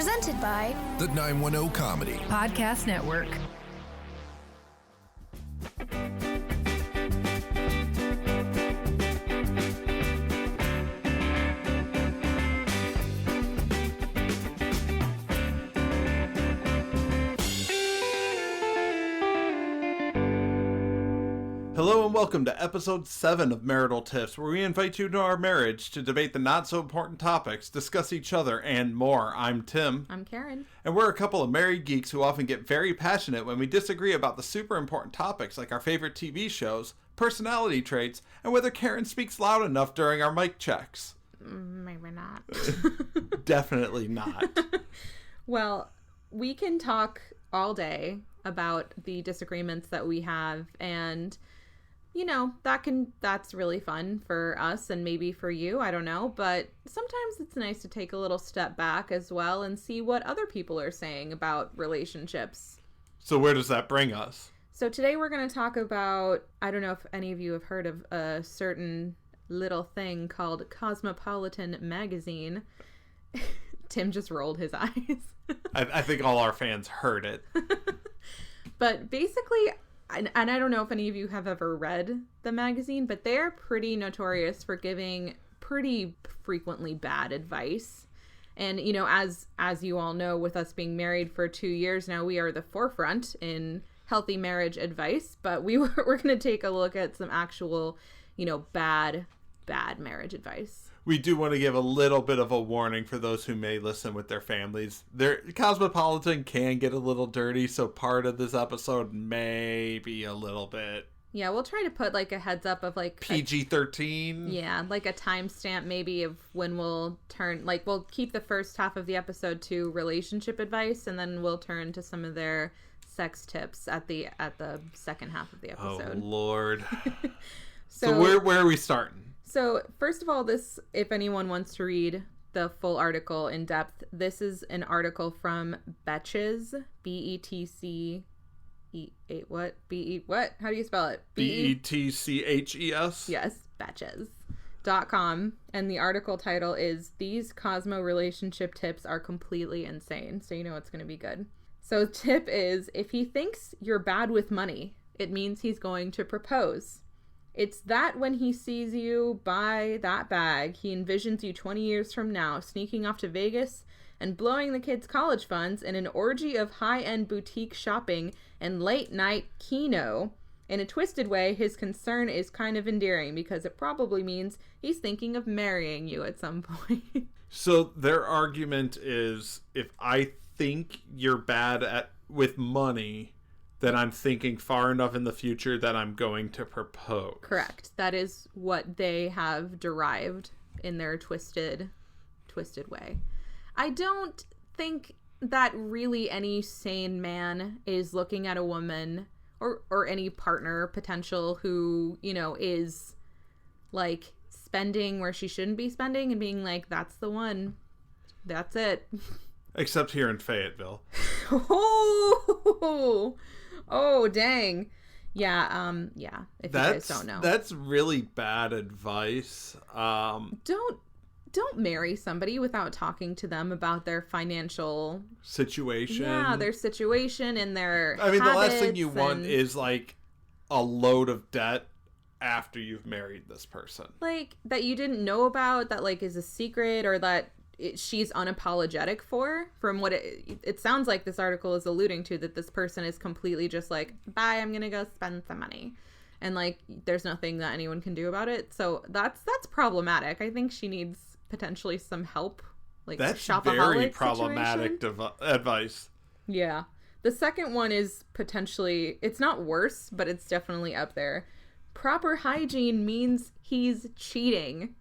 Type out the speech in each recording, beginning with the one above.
Presented by the 910 Comedy Podcast Network. Hello and welcome to episode 7 of Marital Tips, where we invite you to our marriage to debate the not-so-important topics, discuss each other, and more. I'm Tim. I'm Karen. And we're a couple of married geeks who often get very passionate when we disagree about the super important topics like our favorite TV shows, personality traits, and whether Karen speaks loud enough during our mic checks. Maybe not. Definitely not. Well, we can talk all day about the disagreements that we have, and you know, that's really fun for us and maybe for you, I don't know, but sometimes it's nice to take a little step back as well and see what other people are saying about relationships. So where does that bring us? So today we're going to talk about, I don't know if any of you have heard of a certain little thing called Cosmopolitan magazine. Tim just rolled his eyes. I think all our fans heard it. But basically, and I don't know if any of you have ever read the magazine, but they're pretty notorious for giving pretty frequently bad advice. And, you know, as you all know, with us being married for 2 years now, we are the forefront in healthy marriage advice. But we're going to take a look at some actual, you know, bad marriage advice. We do want to give a little bit of a warning for those who may listen with their families. Cosmopolitan can get a little dirty, so part of this episode may be a little bit... Yeah, we'll try to put like a heads up of like... PG-13? Yeah, like a timestamp maybe of when we'll turn... Like, we'll keep the first half of the episode to relationship advice, and then we'll turn to some of their sex tips at the second half of the episode. Oh, Lord. So where are we starting? So, first of all, this, if anyone wants to read the full article in depth, this is an article from Betches, B-E-T-C... what? What? How do you spell it? B-E-T-C-H-E-S? Yes, Betches.com. And the article title is, These Cosmo Relationship Tips Are Completely Insane. So you know it's going to be good. So tip is, if he thinks you're bad with money, it means he's going to propose. It's that when he sees you buy that bag, he envisions you 20 years from now sneaking off to Vegas and blowing the kids' college funds in an orgy of high-end boutique shopping and late-night keno. In a twisted way, his concern is kind of endearing because it probably means he's thinking of marrying you at some point. So their argument is, if I think you're bad with money, then I'm thinking far enough in the future that I'm going to propose. Correct. That is what they have derived in their twisted way. I don't think that really any sane man is looking at a woman or any partner potential who, you know, is like spending where she shouldn't be spending and being like, that's the one. That's it. Except here in Fayetteville. Oh, dang. Yeah, if you guys don't know. That's really bad advice. Don't marry somebody without talking to them about their financial situation. Yeah, their situation and their the last thing you want is like a load of debt after you've married this person. Like that you didn't know about, that like is a secret, or that she's unapologetic for, from what it sounds like this article is alluding to, that this person is completely just like, bye, I'm gonna go spend some money, and like there's nothing that anyone can do about it. So that's problematic. I think she needs potentially some help, like that's shopaholic very problematic advice. Yeah. The second one is potentially, it's not worse, but it's definitely up there. Proper hygiene means he's cheating.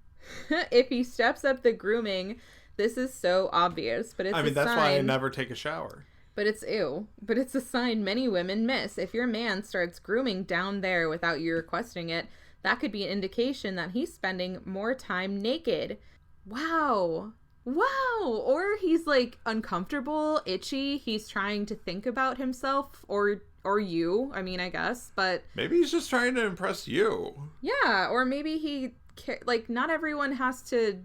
If he steps up the grooming, this is so obvious, but it's a that's sign. why I never take a shower. But it's ew. But it's a sign many women miss. If your man starts grooming down there without you requesting it, that could be an indication that he's spending more time naked. Wow. Or he's like uncomfortable, itchy. He's trying to think about himself or you, I mean, I guess, but maybe he's just trying to impress you. Yeah. Or maybe he, like, not everyone has to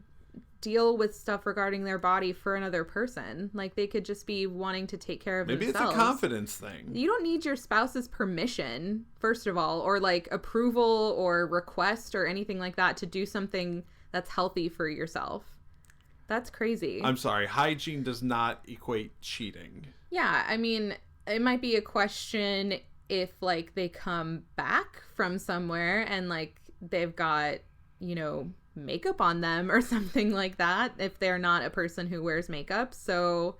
deal with stuff regarding their body for another person. Like, they could just be wanting to take care of themselves. Maybe it's a confidence thing. You don't need your spouse's permission, first of all, or like approval or request or anything like that to do something that's healthy for yourself. That's crazy. I'm sorry. Hygiene does not equate cheating. Yeah, I mean, it might be a question if, like, they come back from somewhere and, like, they've got, you know, makeup on them or something like that, if they're not a person who wears makeup. So,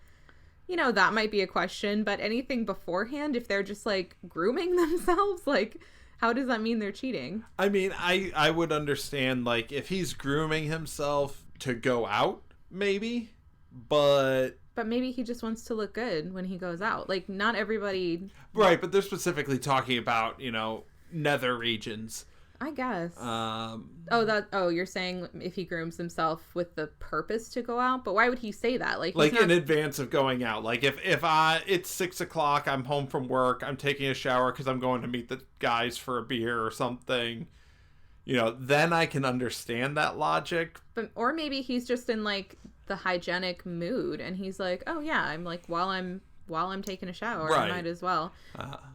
you know, that might be a question. But anything beforehand, if they're just, like, grooming themselves, like, how does that mean they're cheating? I mean, I would understand, like, if he's grooming himself to go out, maybe, but maybe he just wants to look good when he goes out. Like, not everybody... Right, but they're specifically talking about, you know, nether regions. I guess. You're saying if he grooms himself with the purpose to go out? But why would he say that? Like in advance of going out. Like, if it's 6 o'clock, I'm home from work, I'm taking a shower because I'm going to meet the guys for a beer or something... You know, then I can understand that logic. Or maybe he's just in, like, the hygienic mood, and he's like, oh yeah, I'm like, while I'm taking a shower, right. I might as well.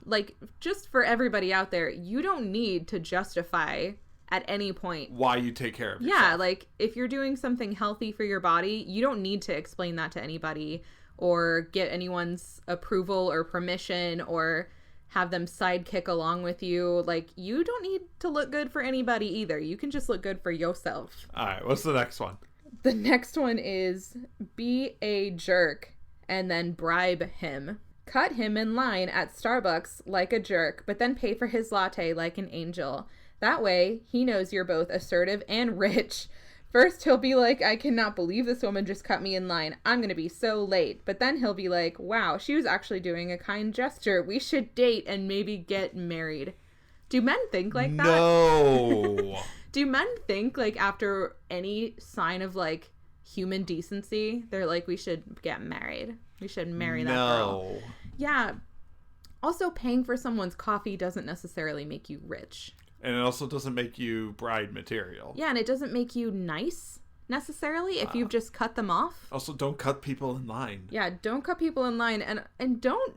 Like, just for everybody out there, you don't need to justify at any point why you take care of yourself. Yeah, like, if you're doing something healthy for your body, you don't need to explain that to anybody or get anyone's approval or permission or have them sidekick along with you. Like, you don't need to look good for anybody either. You can just look good for yourself. All right, what's the next one? The next one is be a jerk and then bribe him. Cut him in line at Starbucks like a jerk, but then pay for his latte like an angel. That way, he knows you're both assertive and rich. First, he'll be like, I cannot believe this woman just cut me in line. I'm going to be so late. But then he'll be like, wow, she was actually doing a kind gesture. We should date and maybe get married. Do men think like that? No. Do men think, like, after any sign of, like, human decency, they're like, we should get married. We should marry that girl. Yeah. Also, paying for someone's coffee doesn't necessarily make you rich. And it also doesn't make you bride material. Yeah, and it doesn't make you nice, necessarily, if you've just cut them off. Also, don't cut people in line. Yeah, don't cut people in line, and don't...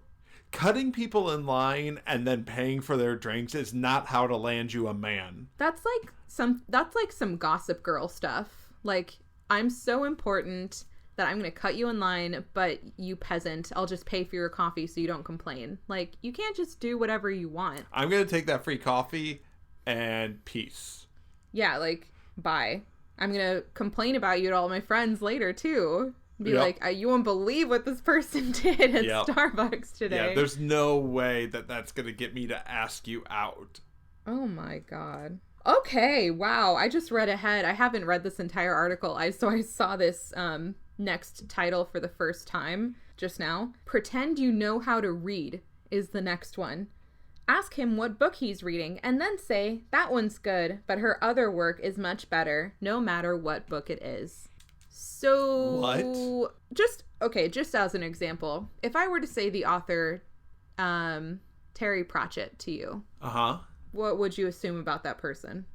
Cutting people in line and then paying for their drinks is not how to land you a man. That's like some Gossip Girl stuff. Like, I'm so important that I'm going to cut you in line, but you peasant, I'll just pay for your coffee so you don't complain. Like, you can't just do whatever you want. I'm going to take that free coffee... and peace. Yeah, like, bye. I'm gonna complain about you to all my friends later, too. Be like, you won't believe what this person did at Starbucks today. Yeah, there's no way that that's gonna get me to ask you out. Oh my god. Okay, wow. I just read ahead. I haven't read this entire article. So I saw this next title for the first time just now. Pretend you know how to read is the next one. Ask him what book he's reading, and then say, that one's good, but her other work is much better, no matter what book it is. So... What? Just as an example, if I were to say the author, Terry Pratchett to you, what would you assume about that person?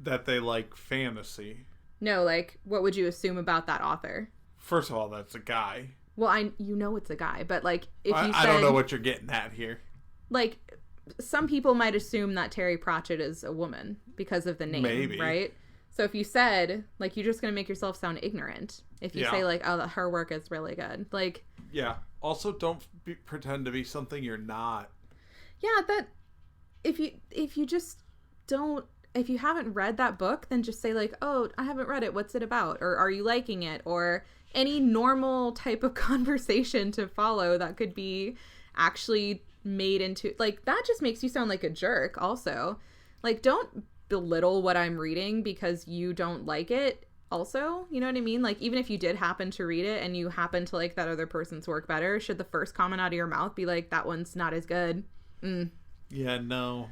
That they like fantasy. No, like, what would you assume about that author? First of all, that's a guy. Well, it's a guy, but, like, if you said... I don't know what you're getting at here. Like... Some people might assume that Terry Pratchett is a woman because of the name, maybe. Right? So if you said, like, you're just going to make yourself sound ignorant. If you say, like, oh, her work is really good. Like... Yeah. Also, don't pretend to be something you're not. Yeah, that... If you just don't... If you haven't read that book, then just say, like, oh, I haven't read it. What's it about? Or are you liking it? Or any normal type of conversation to follow that could be actually... made into, like, that just makes you sound like a jerk also. Like, don't belittle what I'm reading because you don't like it also, you know what I mean? Like, even if you did happen to read it and you happen to like that other person's work better, should the first comment out of your mouth be like, that one's not as good? Yeah, no.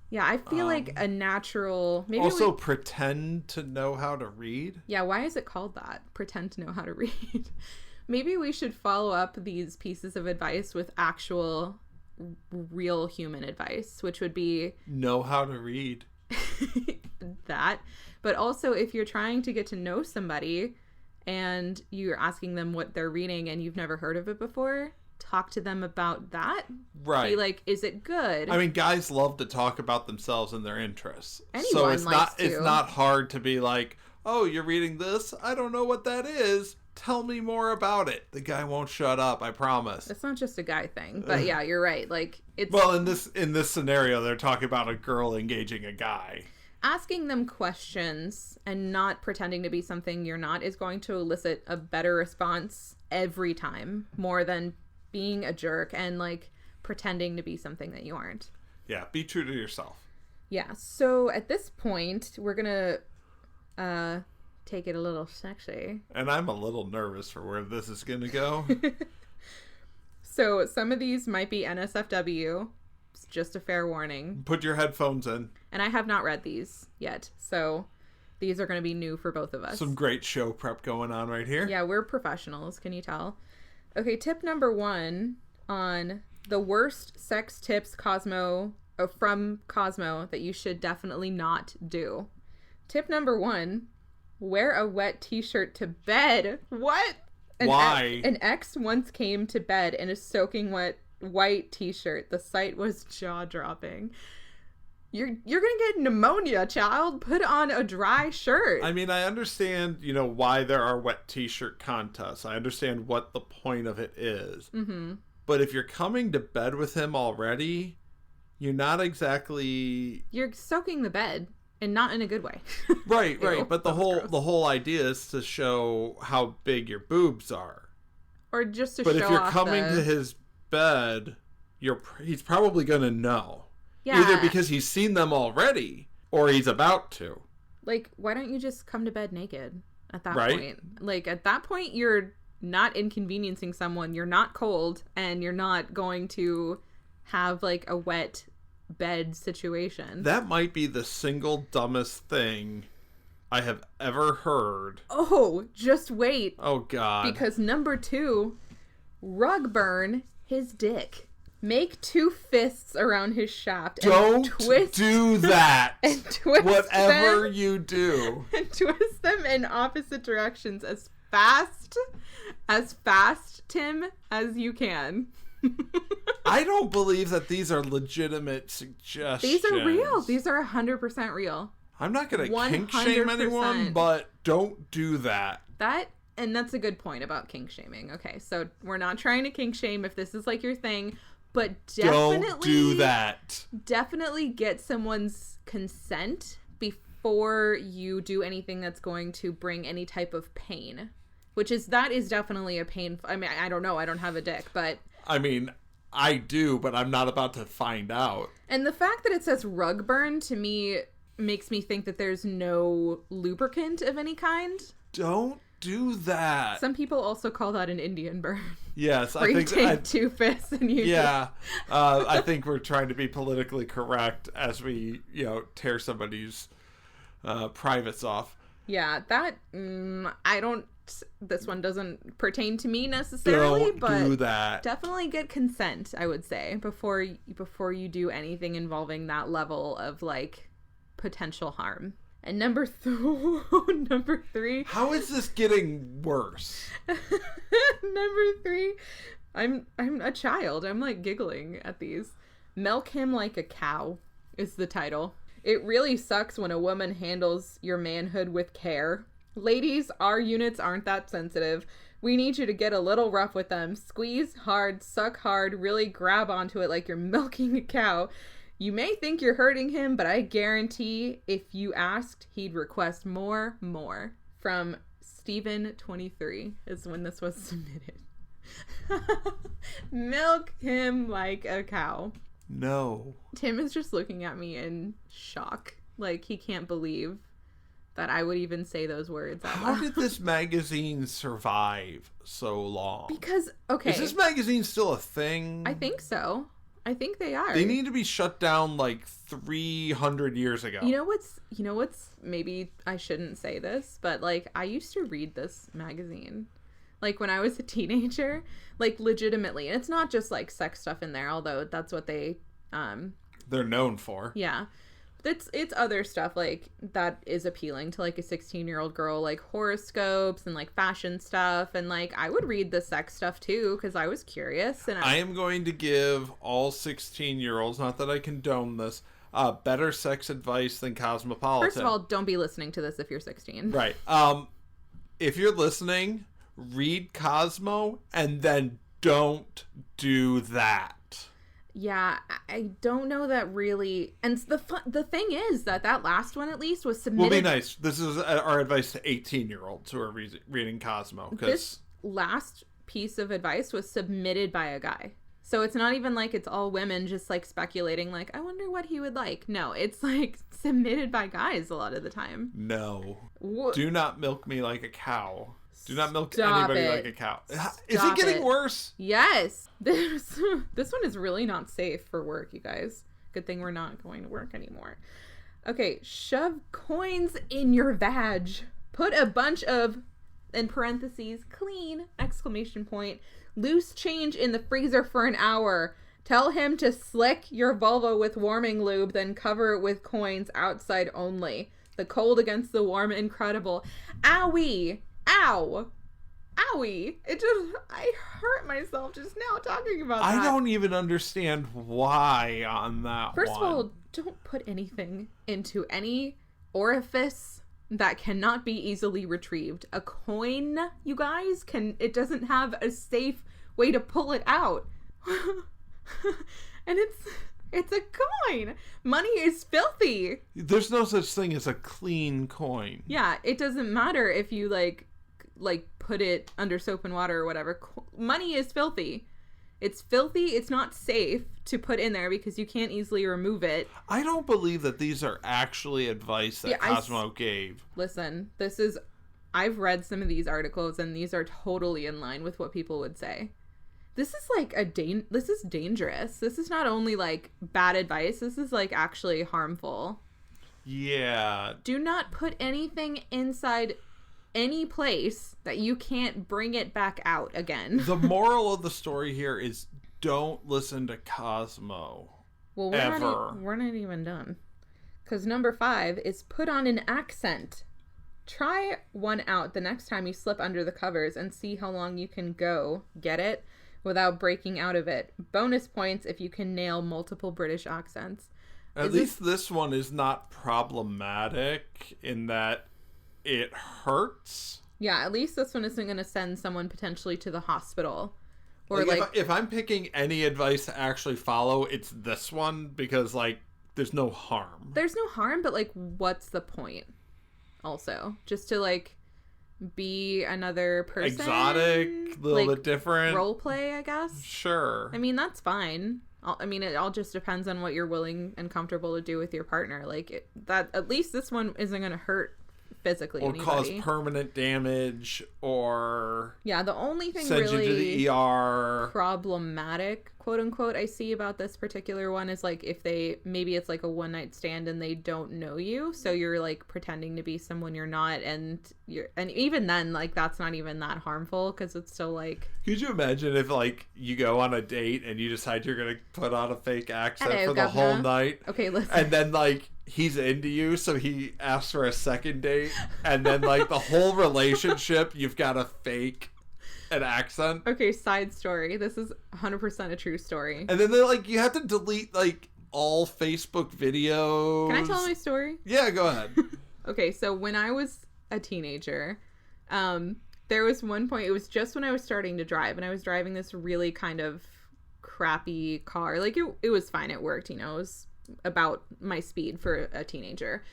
Yeah, I feel like a natural... Maybe also, pretend to know how to read? Yeah, why is it called that? Pretend to know how to read. Maybe we should follow up these pieces of advice with actual real human advice, which would be... Know how to read. That. But also, if you're trying to get to know somebody and you're asking them what they're reading and you've never heard of it before, talk to them about that. Right. Be like, is it good? I mean, guys love to talk about themselves and their interests. Anyone so likes to. It's not hard to be like, oh, you're reading this? I don't know what that is. Tell me more about it. The guy won't shut up, I promise. It's not just a guy thing, but yeah, you're right. Like, it's well, in this scenario, they're talking about a girl engaging a guy. asking them questions and not pretending to be something you're not is going to elicit a better response every time, more than being a jerk and like pretending to be something that you aren't. Yeah, be true to yourself. Yeah, so at this point, we're gonna take it a little sexy. And I'm a little nervous for where this is gonna go. So some of these might be NSFW. It's just a fair warning. Put your headphones in. And I have not read these yet, so these are going to be new for both of us. Some great show prep going on right here. Yeah, we're professionals, can you tell? Okay, tip number 1 on the worst sex tips from Cosmo that you should definitely not do. Tip number 1, wear a wet t-shirt to bed. What? Why? An ex once came to bed in a soaking wet white t-shirt. The sight was jaw-dropping. You're gonna get pneumonia, child. Put on a dry shirt. I mean, I understand, why there are wet t-shirt contests. I understand what the point of it is. Mm-hmm. But if you're coming to bed with him already, you're not exactly... You're soaking the bed, and not in a good way. Right. Ew, But the whole idea is to show how big your boobs are. Or just to but show if you're off coming to his bed, he's probably gonna know. Yeah. Either because he's seen them already, or he's about to. Like, why don't you just come to bed naked at that Right? point? Like, at that point, you're not inconveniencing someone. You're not cold, and you're not going to have, like, a wet bed situation. That might be the single dumbest thing I have ever heard. Oh, just wait. Oh, God. Because number 2, rug burn his dick. Make 2 fists around his shaft. Don't twist do that. And twist whatever them, you do. and twist them in opposite directions as fast, Tim, as you can. I don't believe that these are legitimate suggestions. These are real. These are 100% real. I'm not going to kink shame anyone, but don't do that. And that's a good point about kink shaming. Okay, so we're not trying to kink shame if this is like your thing, but definitely don't do that. Definitely get someone's consent before you do anything that's going to bring any type of pain. That is definitely a pain. I mean, I don't know. I don't have a dick, but... I mean, I do, but I'm not about to find out. And the fact that it says rug burn, to me, makes me think that there's no lubricant of any kind. Don't do that. Some people also call that an Indian burn. Yes, I think you take 2 fists and you... Yeah, I think we're trying to be politically correct as we, tear somebody's privates off. Yeah, that... This one doesn't pertain to me necessarily, Don't but do that. Definitely get consent, I would say, before you do anything involving that level of, like, potential harm. And number 3. How is this getting worse? Number 3. I'm a child. I'm like giggling at these. Milk him like a cow is the title. It really sucks when a woman handles your manhood with care. Ladies, our units aren't that sensitive. We need you to get a little rough with them. Squeeze hard, suck hard, really grab onto it like you're milking a cow. You may think you're hurting him, but I guarantee if you asked, he'd request more. From Steven23 is when this was submitted. Milk him like a cow. No. Tim is just looking at me in shock. Like, he can't believe that I would even say those words out loud. How did this magazine survive so long? Because, okay. Is this magazine still a thing? I think so. I think they are. They need to be shut down like 300 years ago. You know what's, maybe I shouldn't say this, but like, I used to read this magazine. Like, when I was a teenager, like, legitimately. And it's not just like sex stuff in there, although that's what they're known for. Yeah. it's other stuff like that is appealing to like a 16-year-old girl, like horoscopes and like fashion stuff, and like I would read the sex stuff too because I was curious. And I am going to give all 16-year-olds, not that I condone this, better sex advice than Cosmopolitan. First of all, don't be listening to this if you're 16. Right. If you're listening, read Cosmo and then don't do that. Yeah, I don't know that really. And the thing is that last one at least was submitted. Will be nice. This is our advice to 18-year-olds who are reading Cosmo. This last piece of advice was submitted by a guy. So it's not even like it's all women just like speculating like, I wonder what he would like. No, it's like submitted by guys a lot of the time. No. Do not milk me like a cow. Do not milk Stop anybody it. like a cow. Stop Is it getting worse? Yes. This one is really not safe for work, you guys. Good thing we're not going to work anymore. Okay, shove coins in your vag. Put a bunch of, in parentheses, clean, exclamation point, loose change in the freezer for an hour. Tell him to slick your vulva with warming lube, then cover it with coins outside only. The cold against the warm, incredible. Owie! Ow! Owie! I hurt myself just now talking about that. I don't even understand why on that First one. of all, don't put anything into any orifice that cannot be easily retrieved. A coin, you guys, it doesn't have a safe way to pull it out. And it's a coin. Money is filthy. There's no such thing as a clean coin. Yeah, it doesn't matter if you like put it under soap and water or whatever. Money is filthy. It's filthy. It's not safe to put in there because you can't easily remove it. I don't believe that these are actually advice that Cosmo gave. Listen, I've read some of these articles and these are totally in line with what people would say. This is like this is dangerous. This is not only like bad advice. This is like actually harmful. Yeah. Do not put anything inside any place that you can't bring it back out again. The moral of the story here is don't listen to Cosmo. Well, we're not even done. Because number 5 is put on an accent. Try one out the next time you slip under the covers and see how long you can go. Get it? Without breaking out of it. Bonus points if you can nail multiple British accents. At least this one is not problematic in that it hurts. Yeah, at least this one isn't going to send someone potentially to the hospital. Or if I'm picking any advice to actually follow, it's this one because like there's no harm. There's no harm, but like what's the point? Also, just to like be another person, exotic, a little bit different role play, I guess. Sure. I mean, that's fine. It all just depends on what you're willing and comfortable to do with your partner. Like that, at least this one isn't going to hurt physically or anybody. Cause permanent damage or the only thing send really you to the ER problematic, quote unquote, I see about this particular one is like if maybe it's like a one night stand and they don't know you, so you're like pretending to be someone you're not, and even then like that's not even that harmful because it's still like. Could you imagine if like you go on a date and you decide you're gonna put on a fake accent for the governor. whole night? Okay, listen. And then like he's into you, so he asks for a second date, and then like the whole relationship you've got to fake an accent. Okay, side story. This is 100% a true story. And then they're like, you have to delete like all Facebook videos. Can I tell my story? Yeah, go ahead. Okay, so when I was a teenager, there was one point, it was just when I was starting to drive, and I was driving this really kind of crappy car. Like it was fine, it worked, it was about my speed for a teenager.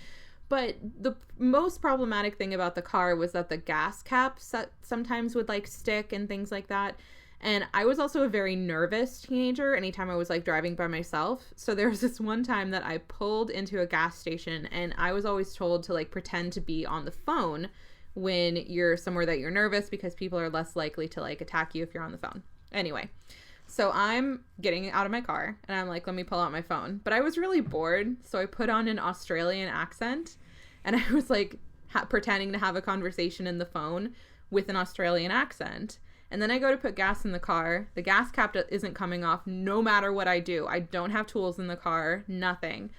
But the most problematic thing about the car was that the gas caps sometimes would like stick and things like that. And I was also a very nervous teenager anytime I was like driving by myself. So there was this one time that I pulled into a gas station, and I was always told to like pretend to be on the phone when you're somewhere that you're nervous because people are less likely to like attack you if you're on the phone. Anyway, so I'm getting out of my car and I'm like, let me pull out my phone. But I was really bored, so I put on an Australian accent and I was like pretending to have a conversation in the phone with an Australian accent. And then I go to put gas in the car. The gas cap isn't coming off no matter what I do. I don't have tools in the car, nothing.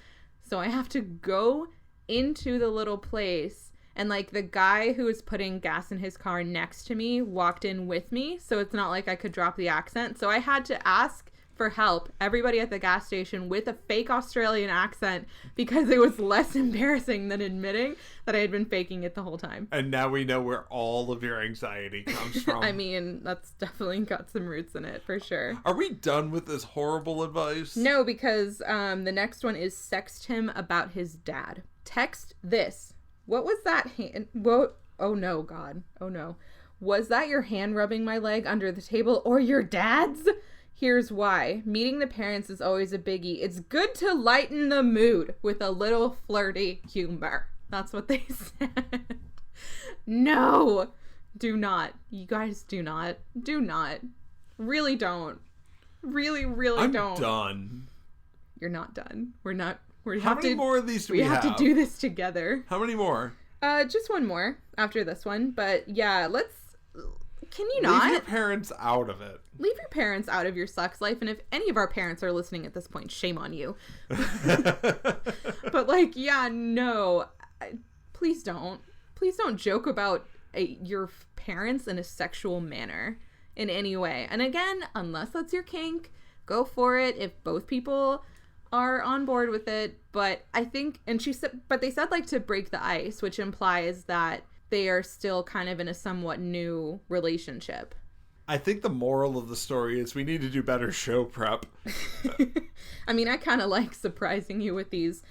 So I have to go into the little place, and like the guy who was putting gas in his car next to me walked in with me, so it's not like I could drop the accent. So I had to ask for help, everybody at the gas station, with a fake Australian accent, because it was less embarrassing than admitting that I had been faking it the whole time. And now we know where all of your anxiety comes from. I mean, that's definitely got some roots in it, for sure. Are we done with this horrible advice? No, because the next one is sext him about his dad. Text this. What was that hand? What? Oh no, God. Oh no. Was that your hand rubbing my leg under the table, or your dad's? Here's why. Meeting the parents is always a biggie. It's good to lighten the mood with a little flirty humor. That's what they said. No. Do not. You guys do not. Do not. Really don't. Really don't. I'm done. You're not done. How many more of these do we have? We have to do this together. How many more? Just one more after this one. But yeah, can you not? Leave your parents out of it. Leave your parents out of your sex life. And if any of our parents are listening at this point, shame on you. But like, yeah, no. Please don't. Please don't joke about your parents in a sexual manner in any way. And again, unless that's your kink, go for it if both people are on board with it. But I think, and she said, but they said like to break the ice, which implies that they are still kind of in a somewhat new relationship. I think the moral of the story is we need to do better show prep. I mean, I kind of like surprising you with these.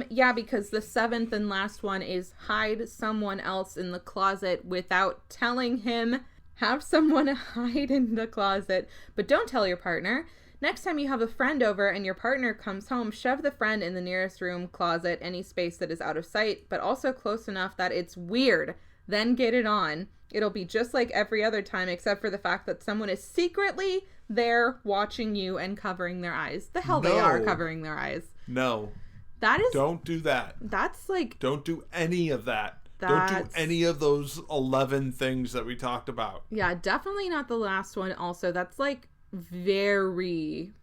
Yeah, because the 7th and last one is hide someone else in the closet without telling him. Have someone hide in the closet, but don't tell your partner. Next time you have a friend over and your partner comes home, shove the friend in the nearest room, closet, any space that is out of sight, but also close enough that it's weird. Then get it on. It'll be just like every other time, except for the fact that someone is secretly there watching you and covering their eyes. The hell they are covering their eyes. No. That is... Don't do that. That's like... Don't do any of that. Don't do any of those 11 things that we talked about. Yeah, definitely not the last one also. That's like very,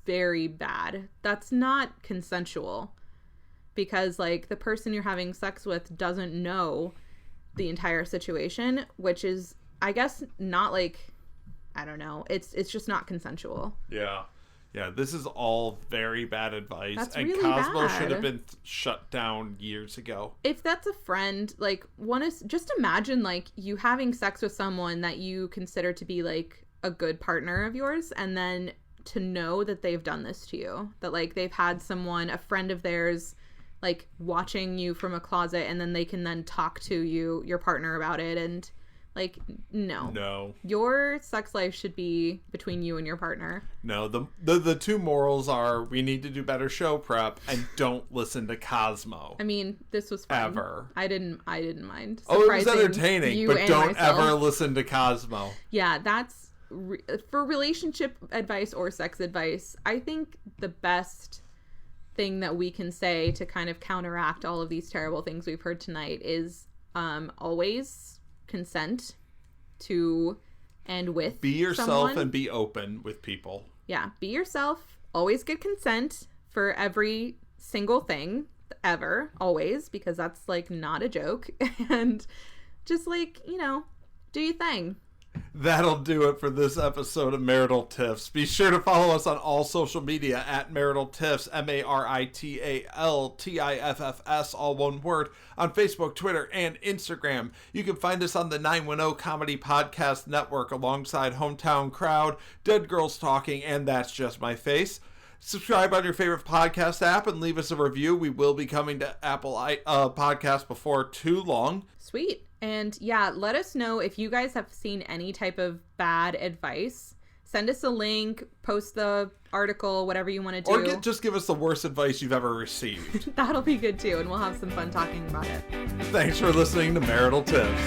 very bad. That's not consensual. Because like the person you're having sex with doesn't know the entire situation, which is, I guess, not like, I don't know. It's just not consensual. Yeah. Yeah, this is all very bad advice. That's and really Cosmo bad. should have been shut down years ago. If that's a friend, like, just imagine, like, you having sex with someone that you consider to be, like, a good partner of yours, and then to know that they've done this to you. That, like, they've had someone, a friend of theirs, like, watching you from a closet, and then they can then talk to you, your partner, about it, and... Like, no. No. Your sex life should be between you and your partner. No, the two morals are we need to do better show prep and don't listen to Cosmo. I mean, this was fun. Ever. I didn't mind. Oh, it was entertaining, but don't ever listen to Cosmo. Yeah, that's for relationship advice or sex advice. I think the best thing that we can say to kind of counteract all of these terrible things we've heard tonight is always consent to and with be yourself someone. And be open with people. Yeah, be yourself. Always get consent for every single thing ever, always, because that's like not a joke. And just like, you know, do your thing. That'll do it for this episode of Marital Tiffs. Be sure to follow us on all social media at Marital Tiffs, MARITALTIFFS, all one word, on Facebook, Twitter, and Instagram. You can find us on the 910 Comedy Podcast Network alongside Hometown Crowd, Dead Girls Talking, and That's Just My Face. Subscribe on your favorite podcast app and leave us a review. We will be coming to Apple Podcasts before too long. Sweet. And yeah, let us know if you guys have seen any type of bad advice. Send us a link, post the article, whatever you want to do. Or just give us the worst advice you've ever received. That'll be good too, and we'll have some fun talking about it. Thanks for listening to Marital Tips.